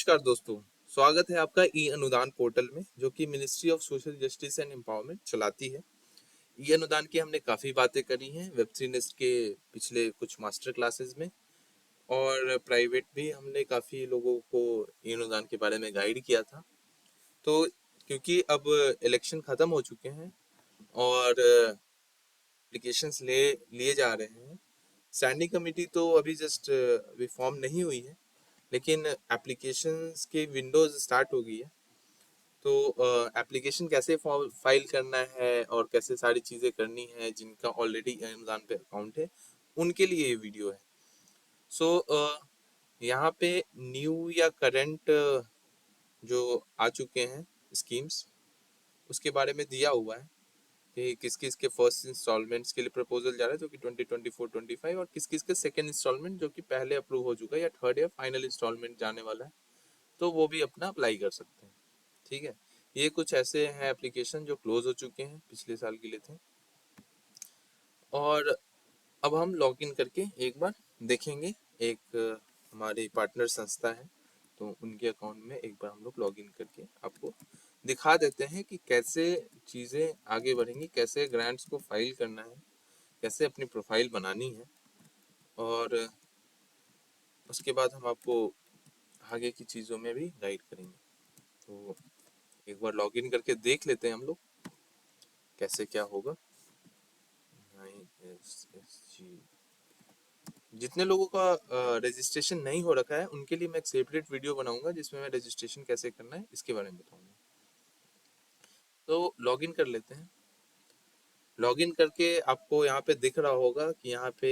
नमस्कार दोस्तों। स्वागत है आपका ई अनुदान पोर्टल में, जो कि ministry of social justice and empowerment चलाती है। ई अनुदान की हमने काफ़ी बातें करी हैं वेब3 नेस्ट के पिछले कुछ मास्टर क्लासेस में, और प्राइवेट भी हमने काफ़ी लोगों को ई अनुदान के बारे में गाइड किया था। तो क्योंकि अब इलेक्शन ख़त्म हो चुके हैं और एप्लीकेशंस ले लिए जा रहे हैं, स्टैंडिंग कमेटी तो अभी जस्ट अभी फॉर्म नहीं हुई है, लेकिन एप्लीकेशंस की विंडोज स्टार्ट हो गई है। तो एप्लीकेशन कैसे फाइल करना है और कैसे सारी चीज़ें करनी है, जिनका ऑलरेडी अमेज़न पे अकाउंट है उनके लिए ये वीडियो है। सो यहाँ पे न्यू या करंट जो आ चुके हैं स्कीम्स, उसके बारे में दिया हुआ है कि किस किस के फर्स्ट इंस्टॉलमेंट्स के लिए प्रपोजल जा रहा है, जो कि 2024-25, और किस किस के सेकेंड इंस्टॉलमेंट जो कि पहले अप्रूव हो चुका है, या थर्ड या फाइनल इंस्टॉलमेंट जाने वाला है, तो वो भी अपना अप्लाई कर सकते हैं। ठीक है, ये कुछ ऐसे हैं एप्लीकेशन जो क्लोज हो चुके हैं, पिछले साल के लिए थे। और अब हम लॉग इन करके एक बार देखेंगे। एक हमारी पार्टनर संस्था है, तो उनके अकाउंट में एक बार हम लोग लॉग इन करके आपको दिखा देते हैं कि कैसे चीज़ें आगे बढ़ेंगी, कैसे ग्रांट्स को फाइल करना है, कैसे अपनी प्रोफाइल बनानी है, और उसके बाद हम आपको आगे की चीज़ों में भी गाइड करेंगे। तो एक बार लॉग इन करके देख लेते हैं हम लोग कैसे क्या होगा। ISSG, जितने लोगों का रजिस्ट्रेशन नहीं हो रखा है उनके लिए मैं एक सेपरेट वीडियो बनाऊंगा, जिसमें मैं रजिस्ट्रेशन कैसे करना है इसके बारे में बताऊंगा। तो लॉगिन कर लेते हैं। लॉगिन करके आपको यहाँ पे दिख रहा होगा कि यहाँ पे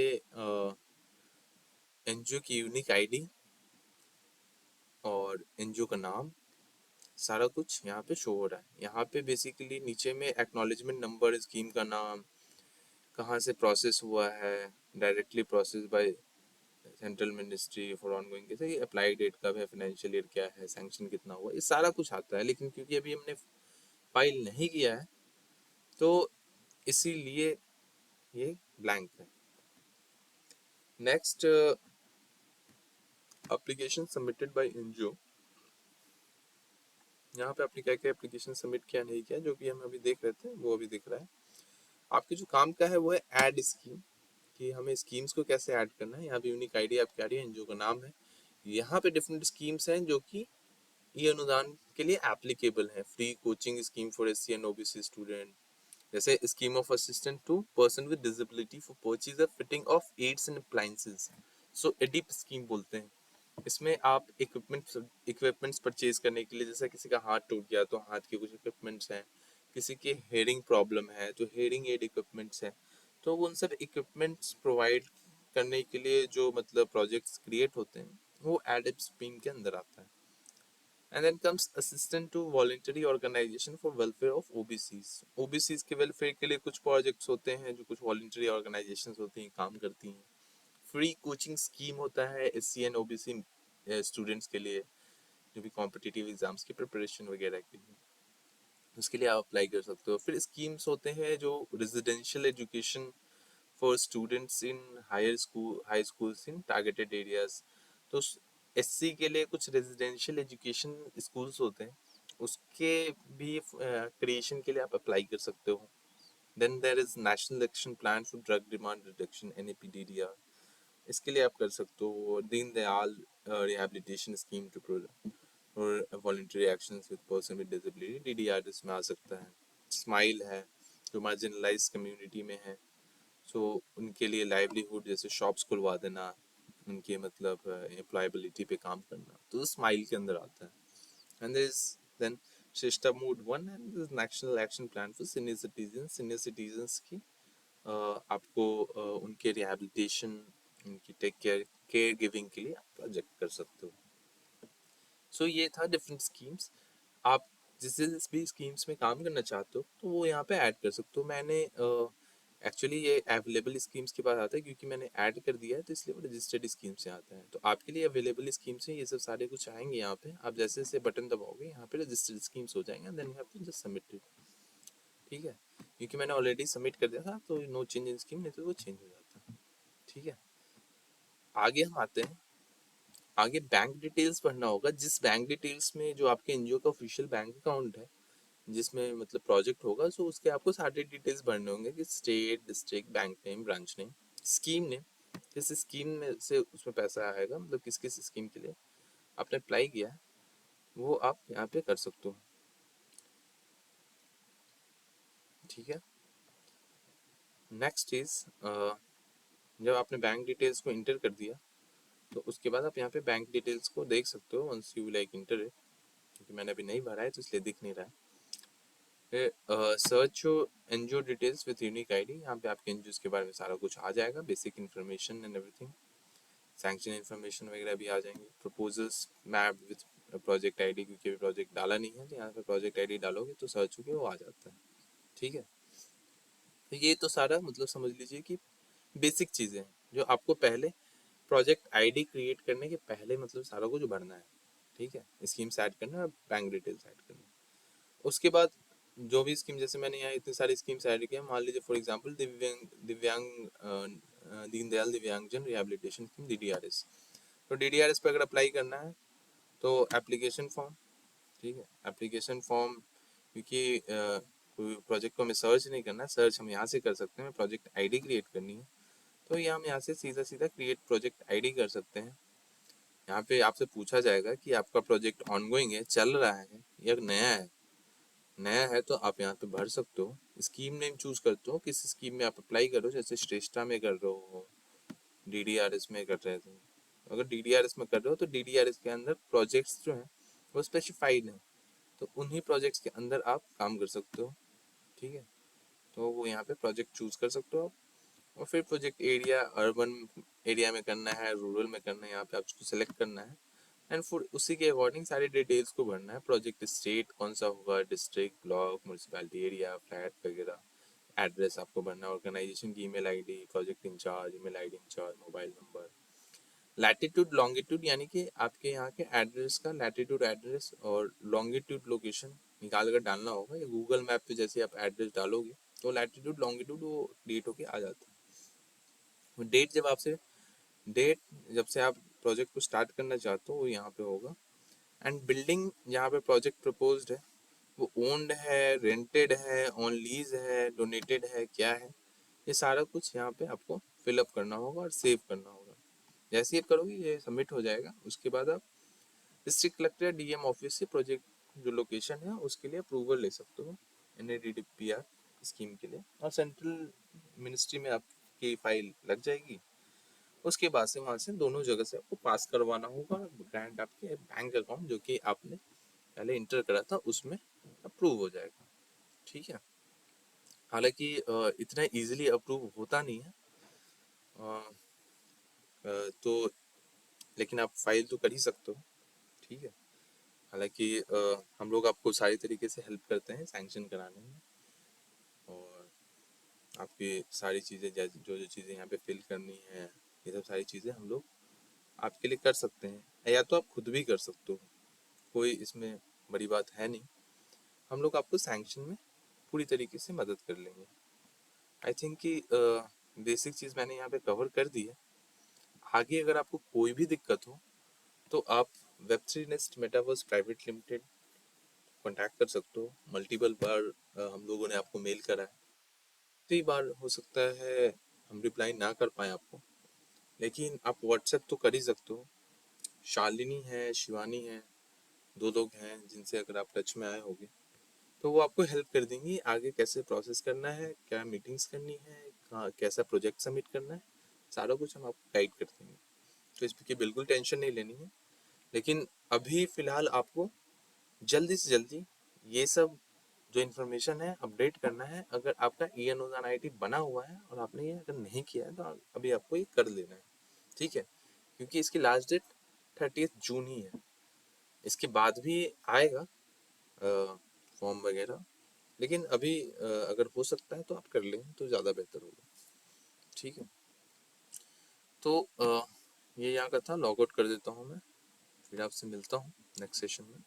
एनजीओ की यूनिक आईडी और एनजीओ का नाम, सारा कुछ यहाँ पे शो हो रहा है। यहाँ पे बेसिकली नीचे में एक्नॉलेजमेंट नंबर, स्कीम का नाम, कहाँ से प्रोसेस हुआ है, directly process by central ministry for ongoing, कैसे अप्लाई डेट कब है, फाइनेंशियल ईयर क्या है, सैंक्शन कितना हुआ, ये सारा कुछ आता है। लेकिन क्योंकि अभी हमने फाइल नहीं किया है, तो इसीलिए ये ब्लैंक है। Next, application submitted by NGO. यहाँ पे आपने क्या क्या एप्लीकेशन सबमिट किया नहीं किया, जो कि हम अभी देख रहे थे, वो अभी दिख रहा है। आपके जो काम का है वो है ऐड स्कीम, कि हमें स्कीम्स को कैसे ऐड करना है। यहाँ पे यूनिक आईडी आपकी आ रही है, एनजीओ का नाम है। यहाँ पे डिफरेंट स्कीम्स हैं जो कि ये अनुदान के लिए एप्लीकेबल है। Free coaching scheme for SC and OBC student, जैसे scheme of assistant to person with disability for purchase of fitting of aids and appliances, so ADIP scheme बोलते हैं। इसमें आप इक्विपमेंट्स परचेज करने के लिए, जैसे किसी का हाथ टूट गया तो हाथ के कुछ इक्विपमेंट्स हैं, किसी के हेयरिंग प्रॉब्लम है तो हेयरिंग एड इक्विपमेंट्स हैं, तो उन सब इक्विपमेंट्स प्रोवाइड करने के लिए जो मतलब प्रोजेक्ट्स क्रिएट होते हैं, वो एडिप स्कीम के अंदर आता है। And then comes assistant to voluntary organization for welfare of OBCs. OBCs के वेलफेयर के लिए कुछ प्रोजेक्ट्स होते हैं, जो कुछ वॉलंटरी ऑर्गेनाइजेशंस होती हैं, काम करती हैं। फ्री कोचिंग स्कीम होता है एससी एंड ओबीसी स्टूडेंट्स के लिए, जो भी कॉम्पिटिटिव एग्जाम्स की प्रिपरेशन वगैरह के लिए, उसके लिए आप अप्लाई कर सकते हो। फिर स्कीम्स होते हैं जो residential education for students in high schools in targeted areas. तो एससी के लिए कुछ रेजिडेंशियल एजुकेशन स्कूल्स होते हैं, उसके भी क्रिएशन के लिए आप अप्लाई कर सकते हो। Then there is national action plan for drug demand reduction, NAPDDR, इसके लिए आप कर सकते हो। Deen Dayal rehabilitation scheme to और voluntary actions with person with disability, DDR इसमें आ सकता है। स्माइल है, जो मार्जिनलाइज कम्युनिटी में है, सो उनके लिए लाइवलीहुड, जैसे शॉप्स खुलवा देना, उनके मतलब एम्प्लॉयबिलिटी पे काम करना, तो स्माइल के अंदर आता है। एंड देयर इज देन शिष्टा मूड 1 and national action plan for senior citizens की आपको उनके रिहेबिलिटेशन, उनकी केयर गिविंग के लिए आप प्रोजेक्ट कर सकते हो। सो ये था डिफरेंट स्कीम्स। आप जिस जिस भी स्कीम्स में काम करना चाहते हो तो वो यहाँ पे ऐड कर सकते हो। मैंने एक्चुअली ये अवेलेबल स्कीम्स के पास आता है, क्योंकि मैंने ऐड कर दिया है, तो इसलिए वो रजिस्टर्ड स्कीम से आता है। तो आपके लिए अवेलेबल स्कीम से ये सब सारे कुछ आएंगे। यहाँ पे आप जैसे जैसे बटन दबाओगे, यहाँ पे रजिस्टर्ड स्कीम्स हो जाएंगे, then you have to just submit it. ठीक है, क्योंकि मैंने ऑलरेडी सबमिट कर दिया था, तो नो चेंज इन स्कीम, नहीं तो वो चेंज हो जाता। ठीक है, आगे हम आते हैं आगे बैंक डिटेल्स भरना होगा, जिस बैंक डिटेल्स में जो आपके एनजीओ का ऑफिशियल बैंक अकाउंट है जिसमें मतलब प्रोजेक्ट होगा, सो उसके आपको सारे डिटेल्स भरने होंगे कि state, district, bank name, branch name, scheme name, किस स्कीम में से उसमें पैसा आएगा, मतलब किस किस स्कीम के लिए आपने अप्लाई किया है, वो आप यहाँ पे कर सकते हो। ठीक है। नेक्स्ट इज जब आपने बैंक डिटेल्स को इंटर कर दिया तो उसके बाद आप यहाँ पे बैंक डिटेल्स को देख सकते हो once you like enter it, क्योंकि मैंने अभी नहीं भरा है तो इसलिए दिख नहीं रहा है। Search NGO details with unique ID, यहाँ पे आपके एनजीओ के बारे में सारा कुछ आ जाएगा, basic information and everything, sanction information वगैरह भी आ जाएंगे। Proposals map with project ID, क्योंकि अभी प्रोजेक्ट डाला नहीं है तो यहाँ पे प्रोजेक्ट आईडी डालोगे तो सर्च होके वो आ जाता है। ठीक है। तो ये तो सारा मतलब समझ लीजिए कि बेसिक चीज़ें हैं जो आपको पहले प्रोजेक्ट आईडी क्रिएट करने के पहले मतलब सारा कुछ भरना है। ठीक है। स्कीम्स ऐड करना है, बैंक डिटेल्स ऐड करना है। उसके बाद जो भी स्कीम, जैसे मैंने यहाँ इतनी सारी स्कीम्स ऐड किया, मान लीजिए फॉर एग्जांपल दीनदयाल दिव्यांगजन रिहैबिलिटेशन स्कीम DDRS, तो DDRS पे अगर अप्लाई करना है तो एप्लीकेशन फॉर्म, ठीक है, एप्लीकेशन फॉर्म, क्योंकि प्रोजेक्ट को हमें सर्च नहीं करना, सर्च हम यहाँ से कर सकते हैं, प्रोजेक्ट आईडी क्रिएट करनी है तो ये हम यहाँ से सीधा सीधा क्रिएट प्रोजेक्ट आईडी कर सकते हैं। यहाँ पे आपसे पूछा जाएगा कि आपका प्रोजेक्ट ऑनगोइंग है, चल रहा है या नया है। नया है तो आप यहाँ पे भर सकते हो, स्कीम नेम चूज करते हो, किस स्कीम में आप अप्लाई करो, जैसे श्रेष्ठा में कर रहे हो, DDRS में कर रहे थे, अगर DDRS में कर रहे हो तो DDRS के अंदर प्रोजेक्ट्स जो हैं वो स्पेसिफाइड हैं, तो उन्हीं प्रोजेक्ट्स के अंदर आप काम कर सकते हो। ठीक है। तो वो यहाँ पे प्रोजेक्ट चूज कर सकते हो आप, और फिर प्रोजेक्ट एरिया, अर्बन एरिया में करना है, रूरल में करना है, यहाँ पे आपको सेलेक्ट करना है एंड फिर उसी के अकॉर्डिंग सारी डिटेल्स को भरना है। प्रोजेक्ट स्टेट कौन सा होगा, district, block, municipality area, flat वगैरह, एड्रेस आपको भरना है, ऑर्गेनाइजेशन की email ID, project incharge, email ID incharge, mobile number, latitude longitude, यानी कि आपके यहाँ के एड्रेस का लैटिट्यूड एड्रेस और लॉन्गिट्यूड लोकेशन निकाल कर डालना होगा, या गूगल मैप पे जैसे आप एड्रेस डालोगे तो लैटिट्यूड लॉन्गिट्यूड वो डेट होके आ जाता है। डेट जब से आप प्रोजेक्ट को स्टार्ट करना चाहते हो वो यहाँ पे होगा। एंड बिल्डिंग जहाँ पे प्रोजेक्ट प्रपोज्ड है वो ओन्ड है, रेंटेड है, ऑन लीज है, डोनेटेड है, क्या है, ये सारा कुछ यहाँ पे आपको फिलअप करना होगा और सेव करना होगा। जैसे ही आप करोगे ये सबमिट हो जाएगा, उसके बाद आप डिस्ट्रिक्ट कलेक्टर या डीएम ऑफिस से प्रोजेक्ट जो लोकेशन है उसके लिए अप्रूवल ले सकते हो NADDPR स्कीम के लिए, और सेंट्रल मिनिस्ट्री में आपकी फाइल लग जाएगी। उसके बाद से वहां से दोनों जगह से आपको पास करवाना होगा ग्रांट, आपके बैंक अकाउंट जो कि आपने पहले इंटर करा था उसमें अप्रूव हो जाएगा। ठीक है। हालांकि इतना इजीली अप्रूव होता नहीं है, तो लेकिन आप फाइल तो कर ही सकते हो। ठीक है। हालांकि हम लोग आपको सारी तरीके से हेल्प करते हैं सैंक्शन कराने में, और आपकी सारी चीज़ें जो जो चीज़ें यहाँ पे फिल करनी है ये सब सारी चीज़ें हम लोग आपके लिए कर सकते हैं, या तो आप खुद भी कर सकते हो, कोई इसमें बड़ी बात है नहीं। हम लोग आपको सैंक्शन में पूरी तरीके से मदद कर लेंगे। आई थिंक कि बेसिक चीज़ मैंने यहाँ पे कवर कर दी है। आगे अगर आपको कोई भी दिक्कत हो तो आप Web3 nest metaverse private limited contact कर सकते हो। मल्टीपल बार हम लोगों ने आपको मेल करा है, कई बार हो सकता है हम रिप्लाई ना कर पाए आपको, लेकिन आप व्हाट्सएप तो कर ही सकते हो। शालिनी है, शिवानी है, दो लोग हैं जिनसे अगर आप टच में आए होंगे तो वो आपको हेल्प कर देंगी आगे कैसे प्रोसेस करना है, क्या मीटिंग्स करनी है, कहाँ कैसा प्रोजेक्ट सबमिट करना है, सारा कुछ हम आपको गाइड कर देंगे। तो इसकी बिल्कुल टेंशन नहीं लेनी है। लेकिन अभी फ़िलहाल आपको जल्दी से जल्दी ये सब जो इन्फॉर्मेशन है अपडेट करना है। अगर आपका ई अनुदान IT बना हुआ है और आपने ये अगर नहीं किया है तो अभी आपको ये कर लेना है। ठीक है। क्योंकि इसकी लास्ट डेट 30 जून ही है। इसके बाद भी आएगा फॉर्म वगैरह, लेकिन अभी अगर हो सकता है तो आप कर लें तो ज़्यादा बेहतर होगा। ठीक है। तो ये यहाँ का था, लॉग आउट कर देता हूँ मैं, फिर आपसे मिलता हूँ नेक्स्ट सेशन में।